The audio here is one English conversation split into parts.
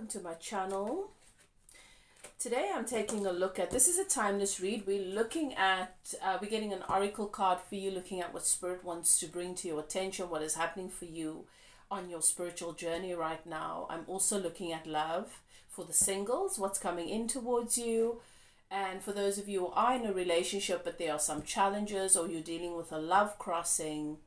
welcome to my channel. Today I'm taking a look at, this is a timeless read. We're looking at, we're getting an oracle card for you, looking at what Spirit wants to bring to your attention, what is happening for you on your spiritual journey right now. I'm also looking at love for the singles, what's coming in towards you. And for those of you who are in a relationship but there are some challenges, or you're dealing with a love crossing,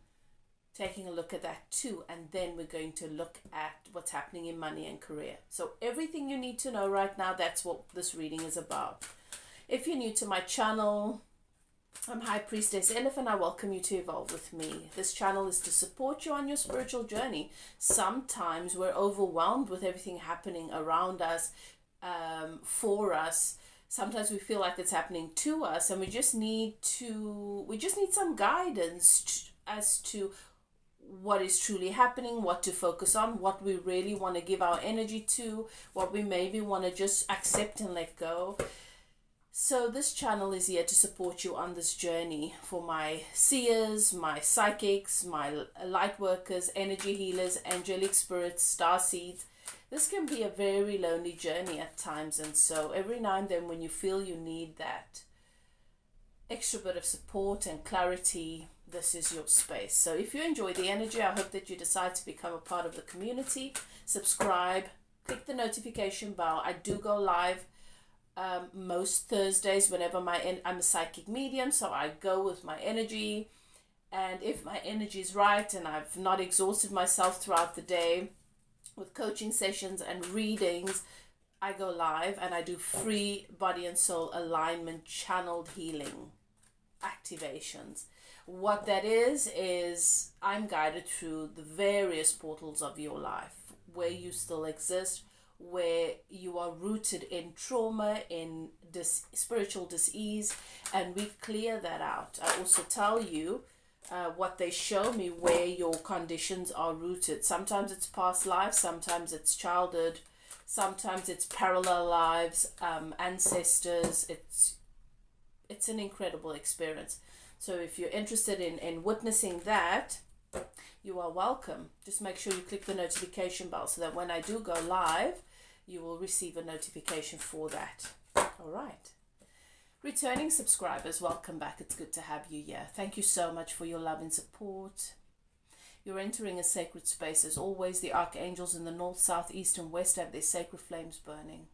taking a look at that too. And then we're going to look at what's happening in money and career. So everything you need to know right now, that's what this reading is about. If you're new to my channel, I'm High Priestess Elif, and I welcome you to evolve with me. This channel is to support you on your spiritual journey. Sometimes we're overwhelmed with everything happening around us, for us. Sometimes we feel like it's happening to us, and we just need some guidance as to what is truly happening, what to focus on, what we really want to give our energy to, what we maybe want to just accept and let go. So this channel is here to support you on this journey for my seers, my psychics, my light workers, energy healers, angelic spirits, star seeds. This can be a very lonely journey at times, and so every now and then when you feel you need that extra bit of support and clarity, this is your space. So if you enjoy the energy, I hope that you decide to become a part of the community. Subscribe, click the notification bell. I do go live most Thursdays whenever I'm a psychic medium, so I go with my energy. And if my energy is right and I've not exhausted myself throughout the day with coaching sessions and readings, I go live and I do free body and soul alignment channeled healing activations. What that is I'm guided through the various portals of your life, where you still exist, where you are rooted in trauma, in spiritual dis-ease, and we clear that out. I also tell you what they show me, where your conditions are rooted. Sometimes it's past lives, sometimes it's childhood, sometimes it's parallel lives, ancestors. It's an incredible experience. So if you're interested in witnessing that, you are welcome. Just make sure you click the notification bell so that when I do go live, you will receive a notification for that. All right. Returning subscribers, welcome back. It's good to have you here. Thank you so much for your love and support. You're entering a sacred space. As always, the archangels in the north, south, east, and west have their sacred flames burning.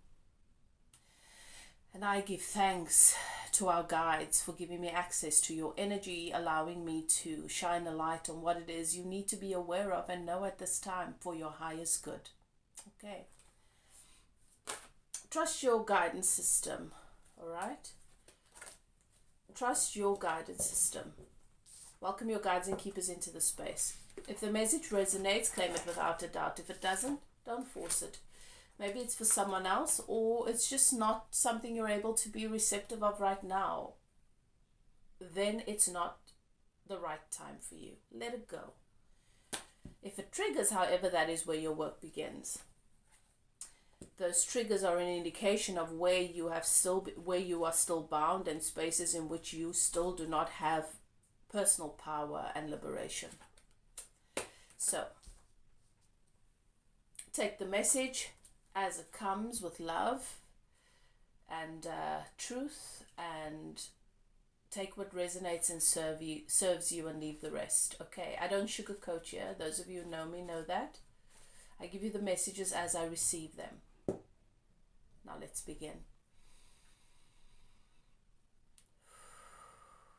And I give thanks to our guides for giving me access to your energy, allowing me to shine a light on what it is you need to be aware of and know at this time for your highest good. Okay. Trust your guidance system, all right? Trust your guidance system. Welcome your guides and keepers into the space. If the message resonates, claim it without a doubt. If it doesn't, don't force it. Maybe it's for someone else, or it's just not something you're able to be receptive of right now. Then it's not the right time for you. Let it go. If it triggers, however, that is where your work begins. Those triggers are an indication of where you are still bound, and spaces in which you still do not have personal power and liberation. So, take the message as it comes, with love and truth, and take what resonates and serves you and leave the rest. Okay, I don't sugarcoat here. Those of you who know me know that. I give you the messages as I receive them. Now let's begin.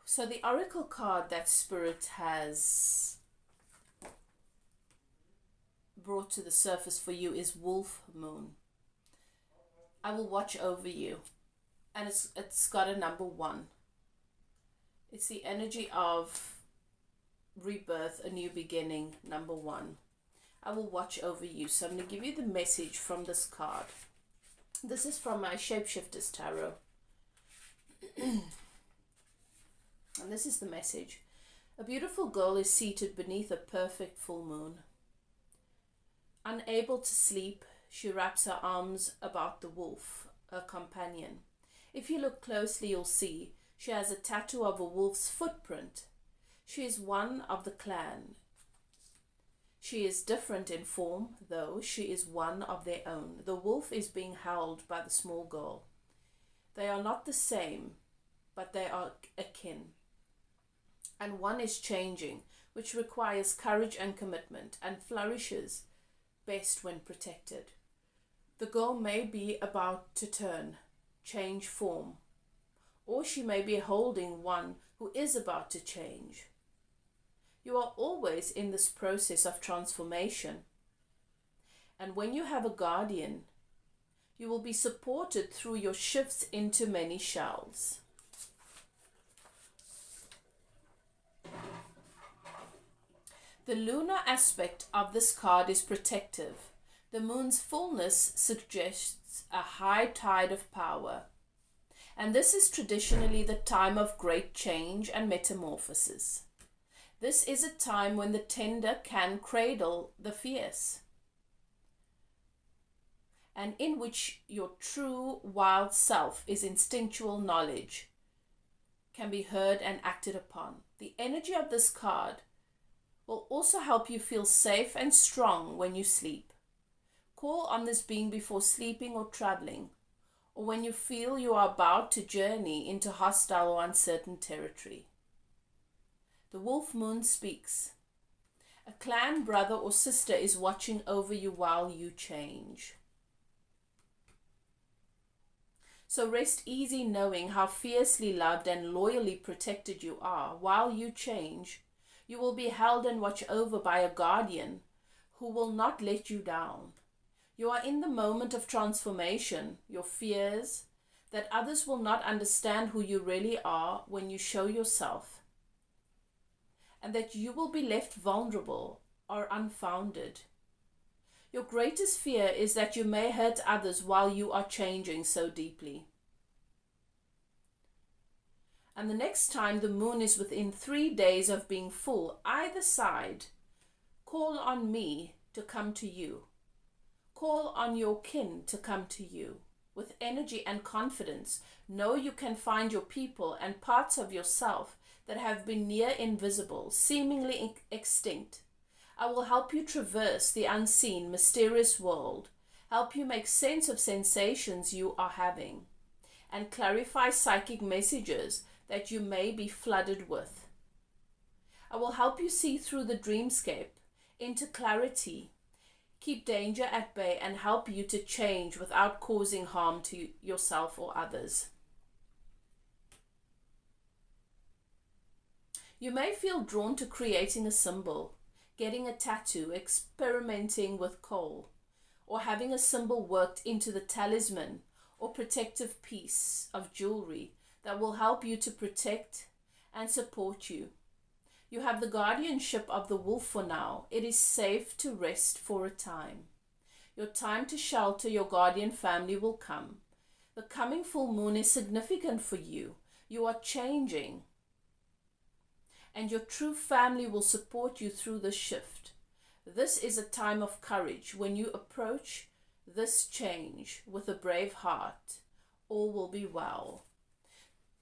So the oracle card that Spirit has brought to the surface for you is Wolf Moon. I will watch over you, and it's got a number 1. It's the energy of rebirth, a new beginning, number 1. I will watch over you. So I'm going to give you the message from this card. This is from my Shapeshifters Tarot. And this is the message. A beautiful girl is seated beneath a perfect full moon. Unable to sleep, she wraps her arms about the wolf, her companion. If you look closely, you'll see she has a tattoo of a wolf's footprint. She is one of the clan. She is different in form, though she is one of their own. The wolf is being held by the small girl. They are not the same, but they are akin. And one is changing, which requires courage and commitment, and flourishes best when protected. The girl may be about to turn, change form, or she may be holding one who is about to change. You are always in this process of transformation. And when you have a guardian, you will be supported through your shifts into many shells. The lunar aspect of this card is protective. The moon's fullness suggests a high tide of power. And this is traditionally the time of great change and metamorphosis. This is a time when the tender can cradle the fierce, and in which your true wild self is instinctual knowledge, can be heard and acted upon. The energy of this card will also help you feel safe and strong when you sleep. Call on this being before sleeping or traveling, or when you feel you are about to journey into hostile or uncertain territory. The wolf moon speaks. A clan brother or sister is watching over you while you change. So rest easy knowing how fiercely loved and loyally protected you are. While you change, you will be held and watched over by a guardian who will not let you down. You are in the moment of transformation, your fears, that others will not understand who you really are when you show yourself, and that you will be left vulnerable or unfounded. Your greatest fear is that you may hurt others while you are changing so deeply. And the next time the moon is within 3 days of being full, either side, call on me to come to you. Call on your kin to come to you. With energy and confidence, know you can find your people and parts of yourself that have been near invisible, seemingly extinct. I will help you traverse the unseen, mysterious world, help you make sense of sensations you are having, and clarify psychic messages that you may be flooded with. I will help you see through the dreamscape into clarity, keep danger at bay, and help you to change without causing harm to yourself or others. You may feel drawn to creating a symbol, getting a tattoo, experimenting with coal, or having a symbol worked into the talisman or protective piece of jewelry that will help you to protect and support you. You have the guardianship of the wolf for now. It is safe to rest for a time. Your time to shelter your guardian family will come. The coming full moon is significant for you. You are changing, and your true family will support you through the shift. This is a time of courage. When you approach this change with a brave heart, all will be well.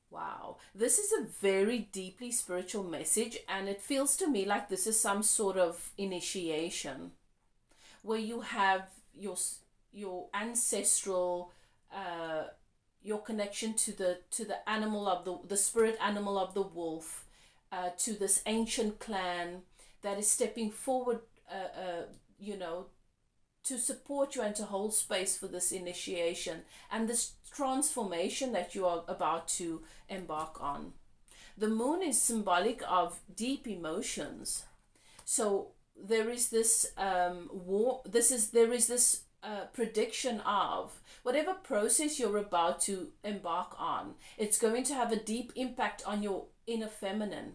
Wow, this is a very deeply spiritual message, and it feels to me like this is some sort of initiation where you have your ancestral your connection to the animal of the spirit animal of the wolf, to this ancient clan that is stepping forward, to support you and to hold space for this initiation and this transformation that you are about to embark on. The moon is symbolic of deep emotions. So there is this prediction of whatever process you're about to embark on. It's going to have a deep impact on your inner feminine,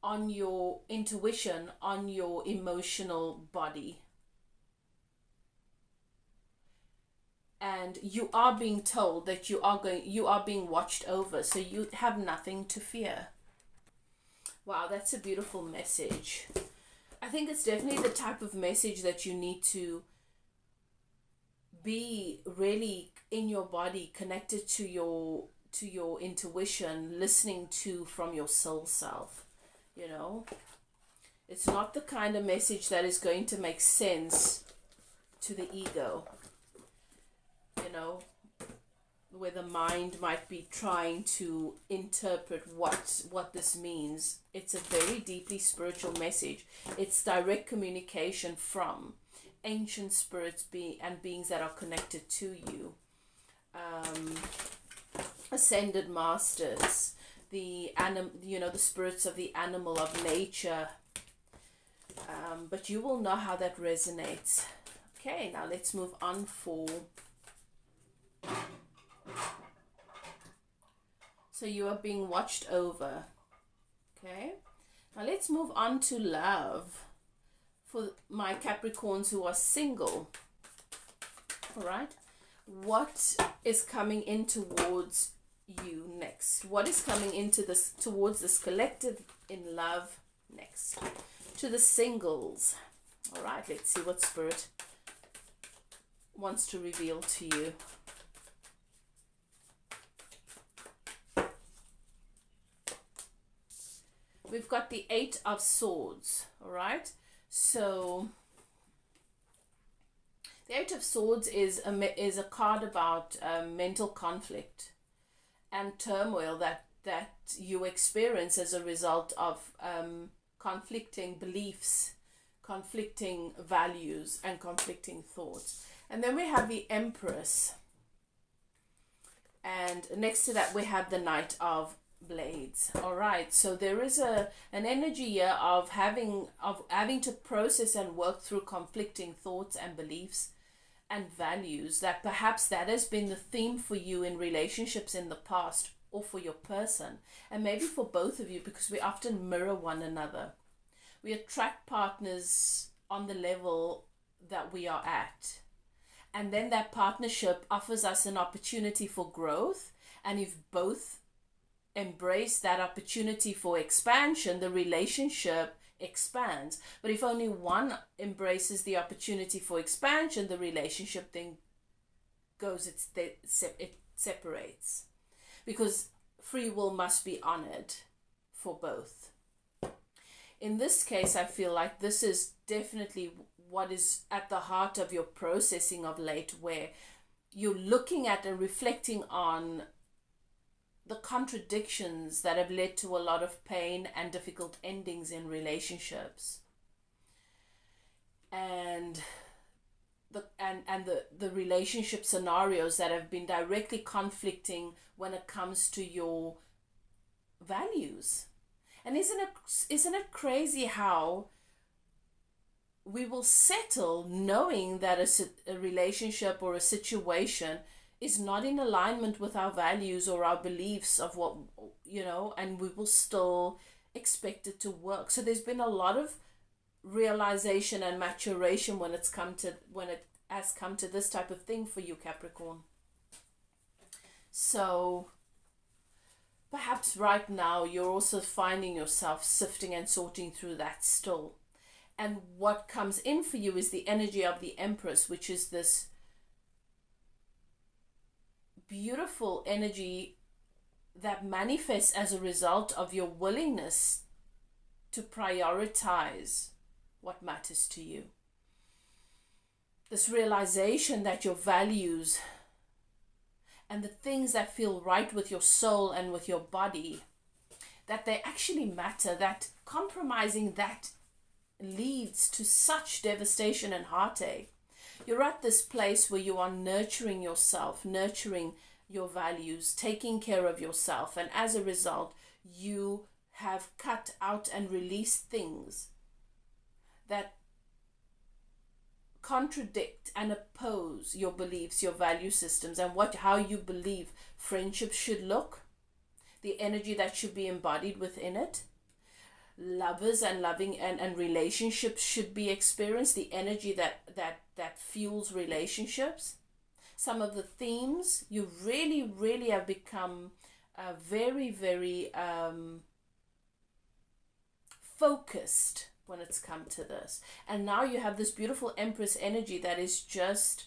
on your intuition, on your emotional body. And you are being told that you are being watched over, so you have nothing to fear. Wow, that's a beautiful message. I think it's definitely the type of message that you need to be really in your body, connected to your intuition, listening to from your soul self, It's not the kind of message that is going to make sense to the ego, you know, where the mind might be trying to interpret what this means. It's a very deeply spiritual message. It's direct communication from ancient spirits and beings that are connected to you. Ascended masters, the spirits of the animal, of nature. But you will know how that resonates. Okay, now let's move on for... So you are being watched over. Okay, now let's move on to love for my Capricorns who are single. All right, what is coming in towards you next? What is coming into this, towards this collective in love next? To the singles. All right, let's see what Spirit wants to reveal to you. We've got the Eight of Swords. All right, so the Eight of Swords is a card about mental conflict and turmoil that you experience as a result of conflicting beliefs, conflicting values, and conflicting thoughts. And then we have the Empress, and next to that we have the Knight of Blades. All right, so there is an energy here of having to process and work through conflicting thoughts and beliefs and values. That perhaps that has been the theme for you in relationships in the past, or for your person, and maybe for both of you, because we often mirror one another. We attract partners on the level that we are at, and then that partnership offers us an opportunity for growth, and if both embrace that opportunity for expansion, the relationship expands. But if only one embraces the opportunity for expansion, the relationship then goes, it separates, because free will must be honored for both. In this case, I feel like this is definitely what is at the heart of your processing of late, where you're looking at and reflecting on the contradictions that have led to a lot of pain and difficult endings in relationships, and the relationship scenarios that have been directly conflicting when it comes to your values. And isn't it crazy how we will settle knowing that a relationship or a situation is not in alignment with our values or our beliefs of what, you know, and we will still expect it to work. So there's been a lot of realization and maturation when it has come to this type of thing for you, Capricorn. So perhaps right now you're also finding yourself sifting and sorting through that still. And what comes in for you is the energy of the Empress, which is this beautiful energy that manifests as a result of your willingness to prioritize what matters to you. This realization that your values and the things that feel right with your soul and with your body, that they actually matter, that compromising that leads to such devastation and heartache. You're at this place where you are nurturing yourself, nurturing your values, taking care of yourself, and as a result, you have cut out and released things that contradict and oppose your beliefs, your value systems, and how you believe friendship should look, the energy that should be embodied within it. Lovers and loving and relationships should be experienced, the energy that fuels relationships. Some of the themes, you really have become very, very focused when it's come to this. And now you have this beautiful Empress energy that is just,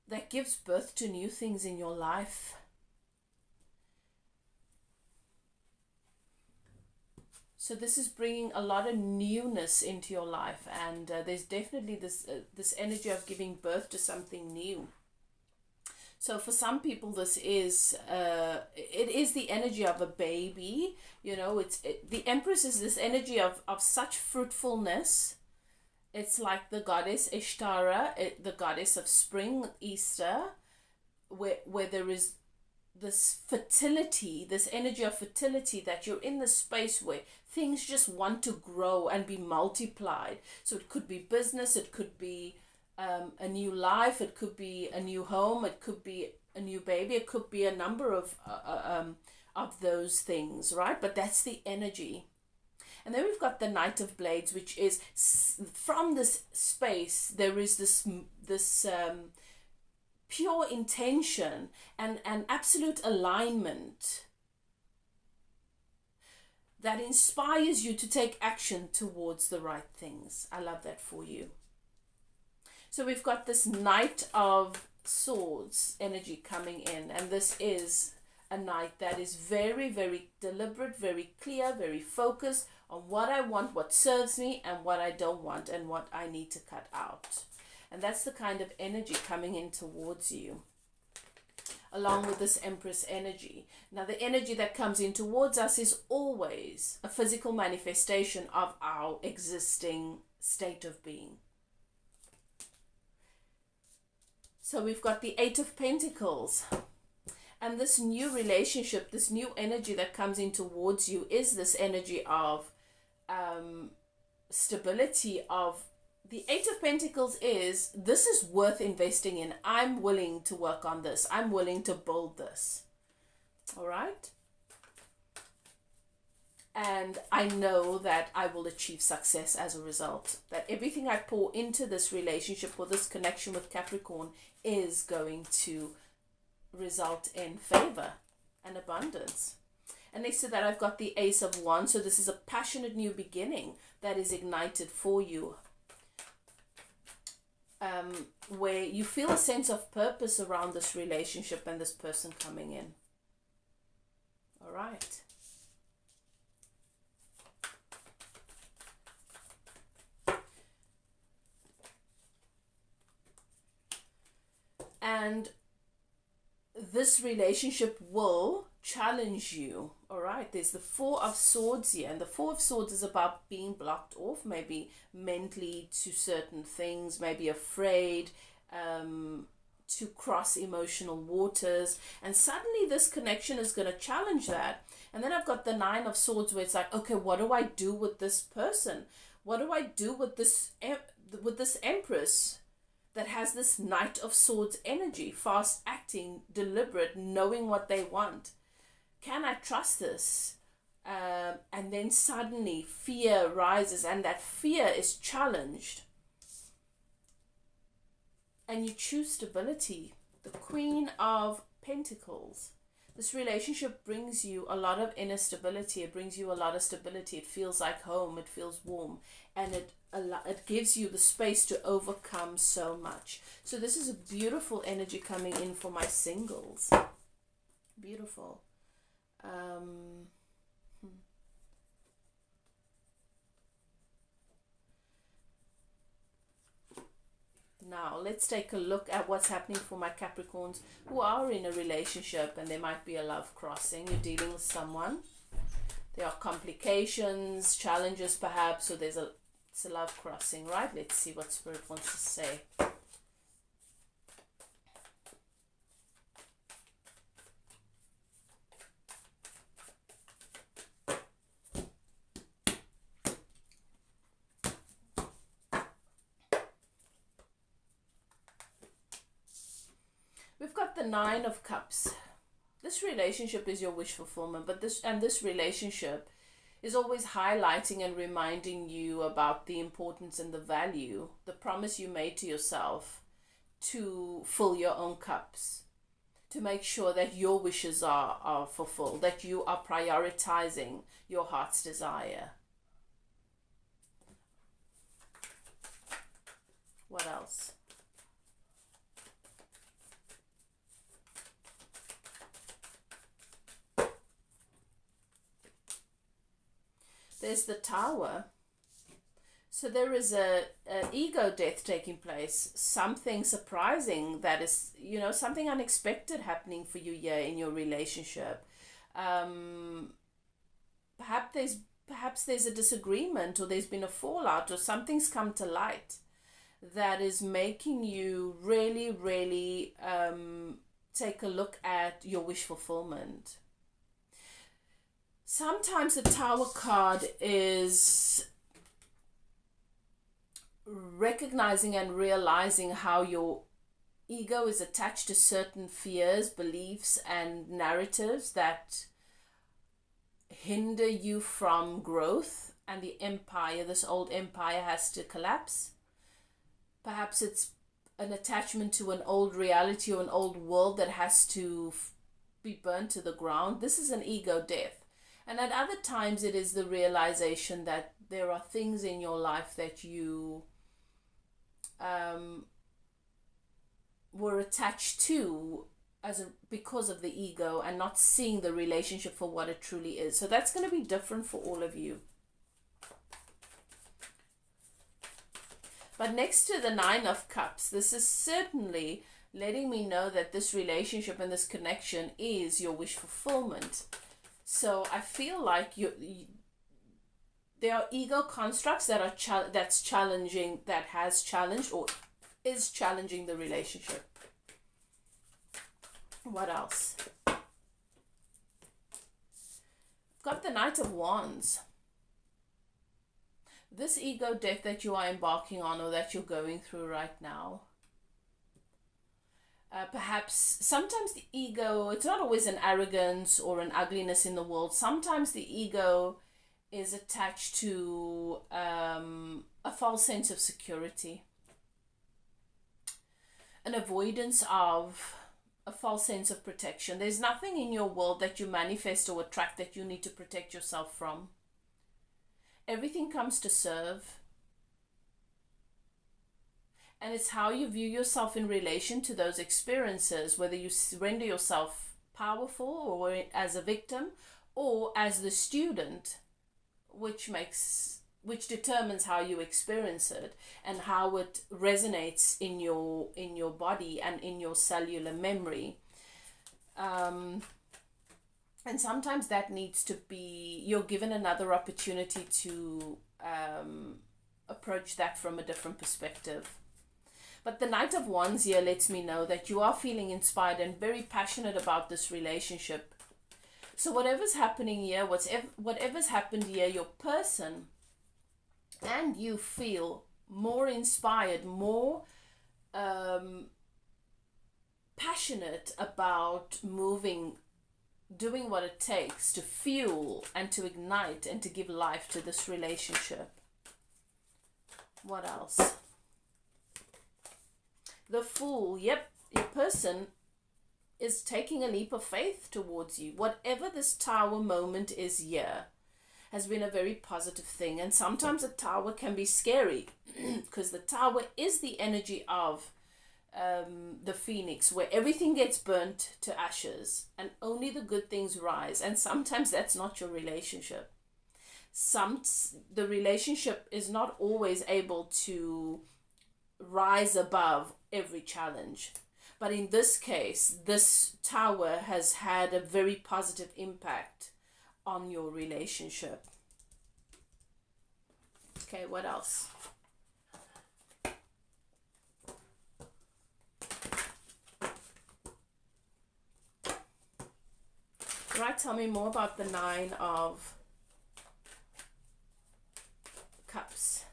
that gives birth to new things in your life. So this is bringing a lot of newness into your life, and there's definitely this energy of giving birth to something new. So for some people, this is it is the energy of a baby. You know, the Empress is this energy of such fruitfulness. It's like the goddess Ishtara, the goddess of spring, Easter, where there is this fertility, this energy of fertility, that you're in the space where things just want to grow and be multiplied. So it could be business, it could be a new life, it could be a new home, it could be a new baby, it could be a number of those things, right? But that's the energy. And then we've got the Knight of Blades, which is from this space, there is this pure intention and absolute alignment that inspires you to take action towards the right things. I love that for you. So we've got this Knight of Swords energy coming in, and this is a knight that is very, very deliberate, very clear, very focused on what I want, what serves me, and what I don't want, and what I need to cut out. And that's the kind of energy coming in towards you, along with this Empress energy. Now, the energy that comes in towards us is always a physical manifestation of our existing state of being. So we've got the Eight of Pentacles. And this new relationship, this new energy that comes in towards you is this energy of stability. Of the Eight of Pentacles is, this is worth investing in. I'm willing to work on this. I'm willing to build this. All right? And I know that I will achieve success as a result. That everything I pour into this relationship or this connection with Capricorn is going to result in favor and abundance. And next to that, I've got the Ace of Wands. So this is a passionate new beginning that is ignited for you, where you feel a sense of purpose around this relationship and this person coming in. All right. And this relationship will challenge you. All right, there's the Four of Swords here, and the Four of Swords is about being blocked off, maybe mentally, to certain things, maybe afraid to cross emotional waters, and suddenly this connection is going to challenge that. And then I've got the Nine of Swords, where it's like, okay, what do I do with this person? What do I do with this Empress that has this Knight of Swords energy, fast acting, deliberate, knowing what they want? Can I trust this? And then suddenly fear rises, and that fear is challenged. And you choose stability. The Queen of Pentacles. This relationship brings you a lot of inner stability. It brings you a lot of stability. It feels like home. It feels warm. And it gives you the space to overcome so much. So this is a beautiful energy coming in for my singles. Beautiful. Now, let's take a look at what's happening for my Capricorns who are in a relationship, and there might be a love crossing. You're dealing with someone. There are complications, challenges perhaps, so it's a love crossing, right? Let's see what Spirit wants to say. We've got the Nine of Cups. This relationship is your wish fulfillment, but this relationship is always highlighting and reminding you about the importance and the value, the promise you made to yourself to fill your own cups, to make sure that your wishes are fulfilled, that you are prioritizing your heart's desire. What else? There's the Tower. So there is a ego death taking place, something surprising that is, something unexpected happening for you here in your relationship. Perhaps there's a disagreement, or there's been a fallout, or something's come to light that is making you really, really take a look at your wish fulfillment. Sometimes the Tower card is recognizing and realizing how your ego is attached to certain fears, beliefs, and narratives that hinder you from growth, and the empire, this old empire, has to collapse. Perhaps it's an attachment to an old reality or an old world that has to be burnt to the ground. This is an ego death. And at other times it is the realization that there are things in your life that you were attached to because of the ego, and not seeing the relationship for what it truly is. So that's going to be different for all of you. But next to the Nine of Cups, this is certainly letting me know that this relationship and this connection is your wish fulfillment. So I feel like there are ego constructs that are that's challenging, that has challenged or is challenging the relationship. What else? Got the Knight of Wands. This ego death that you are embarking on, or that you're going through right now, perhaps sometimes the ego, it's not always an arrogance or an ugliness in the world. Sometimes the ego is attached to a false sense of security, an avoidance of a false sense of protection. There's nothing in your world that you manifest or attract that you need to protect yourself from. Everything comes to serve. And it's how you view yourself in relation to those experiences, whether you render yourself powerful or as a victim or as the student, which determines how you experience it and how it resonates in your body and in your cellular memory. And sometimes that needs to be, you're given another opportunity to approach that from a different perspective. But the Knight of Wands here lets me know that you are feeling inspired and very passionate about this relationship. So whatever's happening here, whatever's happened here, your person and you feel more inspired, more passionate about moving, doing what it takes to fuel and to ignite and to give life to this relationship. What else? The Fool. Yep, your person is taking a leap of faith towards you. Whatever this Tower moment is here has been a very positive thing. And sometimes a Tower can be scary because the Tower is the energy of the Phoenix, where everything gets burnt to ashes and only the good things rise. And sometimes that's not your relationship. The relationship is not always able to rise above every challenge. But in this case, this Tower has had a very positive impact on your relationship. Okay, what else? Right, tell me more about the Nine of Cups.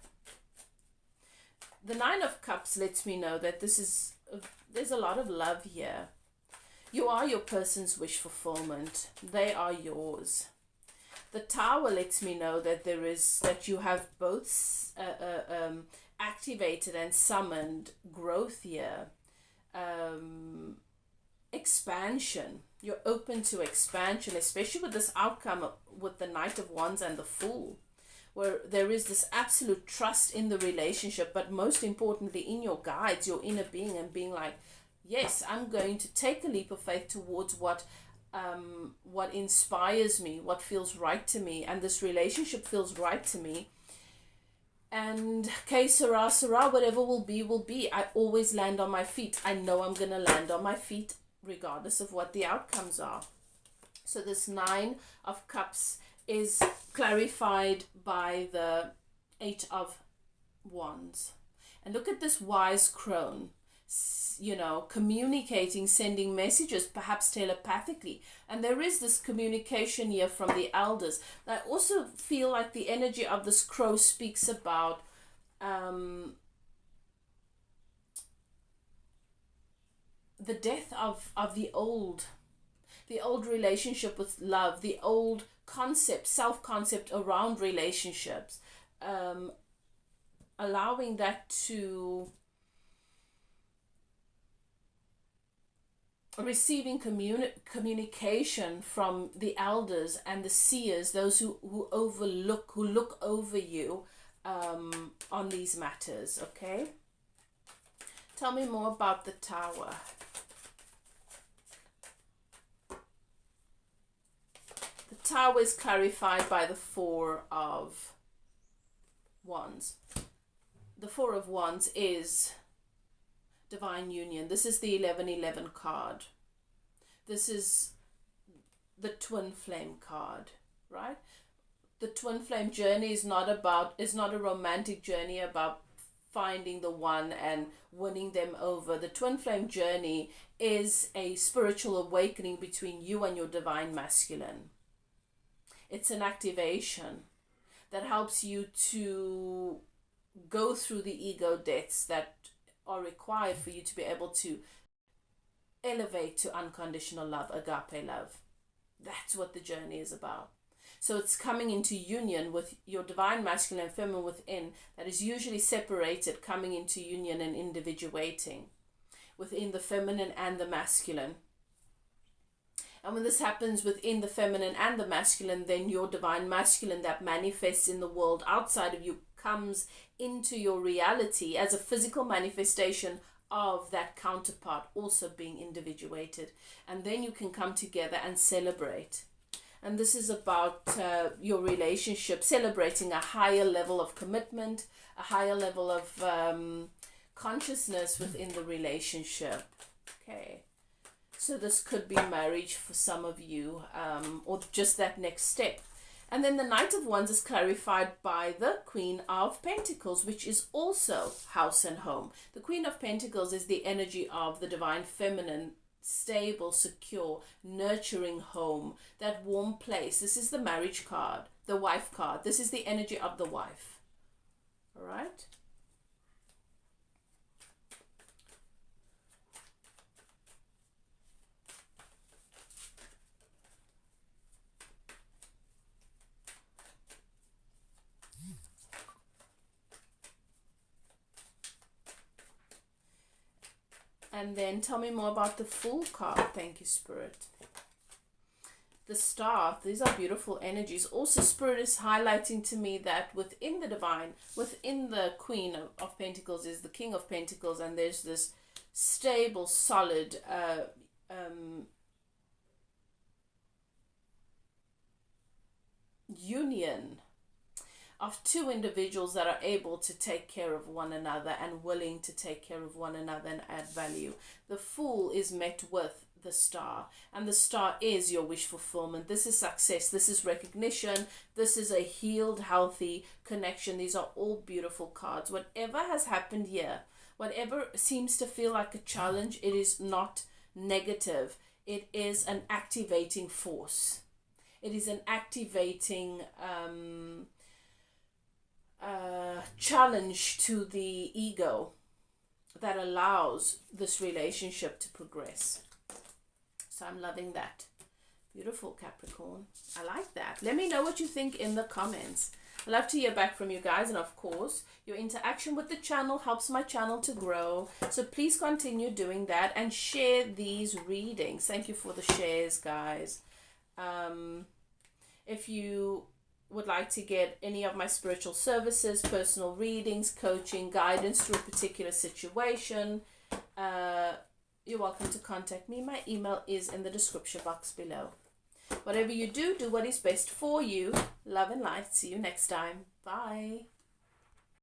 The Nine of Cups lets me know that there's a lot of love here. You are your person's wish fulfillment. They are yours. The Tower lets me know that that you have both activated and summoned growth here. Expansion. You're open to expansion, especially with this outcome with the Knight of Wands and the Fool, where there is this absolute trust in the relationship, but most importantly in your guides, your inner being, and being like, yes, I'm going to take a leap of faith towards what what inspires me, what feels right to me, and this relationship feels right to me. And que sera, sera, whatever will be, will be. I always land on my feet. I know I'm going to land on my feet regardless of what the outcomes are. So this 9 of Cups is clarified by the 8 of Wands. And look at this wise crone, you know, communicating, sending messages, perhaps telepathically. And there is this communication here from the elders. I also feel like the energy of this crow speaks about the death of the old relationship with love, the old concept, self-concept around relationships, allowing that to receiving communication from the elders and the seers, those who look over you on these matters. Okay, tell me more about the Tower. The Tower is clarified by the 4 of Wands. The 4 of Wands is divine union. This is the 1111 card. This is the twin flame card, right? The twin flame journey is not a romantic journey about finding the one and winning them over. The twin flame journey is a spiritual awakening between you and your divine masculine. It's an activation that helps you to go through the ego deaths that are required for you to be able to elevate to unconditional love, agape love. That's what the journey is about. So it's coming into union with your divine masculine and feminine within that is usually separated, coming into union and individuating within the feminine and the masculine. And when this happens within the feminine and the masculine, then your divine masculine that manifests in the world outside of you comes into your reality as a physical manifestation of that counterpart also being individuated. And then you can come together and celebrate. And this is about your relationship, celebrating a higher level of commitment, a higher level of consciousness within the relationship. Okay. So this could be marriage for some of you, or just that next step. And then the Knight of Wands is clarified by the Queen of Pentacles, which is also house and home. The Queen of Pentacles is the energy of the divine feminine, stable, secure, nurturing home, that warm place. This is the marriage card, the wife card. This is the energy of the wife. All right? And then tell me more about the Fool card. Thank you, Spirit. The Star. These are beautiful energies. Also, Spirit is highlighting to me that within the divine, within the Queen of Pentacles is the King of Pentacles. And there's this stable, solid union of two individuals that are able to take care of one another and willing to take care of one another and add value. The Fool is met with the Star, and the Star is your wish fulfillment. This is success. This is recognition. This is a healed, healthy connection. These are all beautiful cards. Whatever has happened here, whatever seems to feel like a challenge, it is not negative. It is an activating force. It is an activating challenge to the ego that allows this relationship to progress. So I'm loving that. Beautiful, Capricorn. I like that. Let me know what you think in the comments. I'd love to hear back from you guys. And of course, your interaction with the channel helps my channel to grow. So please continue doing that and share these readings. Thank you for the shares, guys. If you would like to get any of my spiritual services, personal readings, coaching, guidance through a particular situation, you're welcome to contact me. My email is in the description box below. Whatever you do, do what is best for you. Love and light. See you next time. Bye.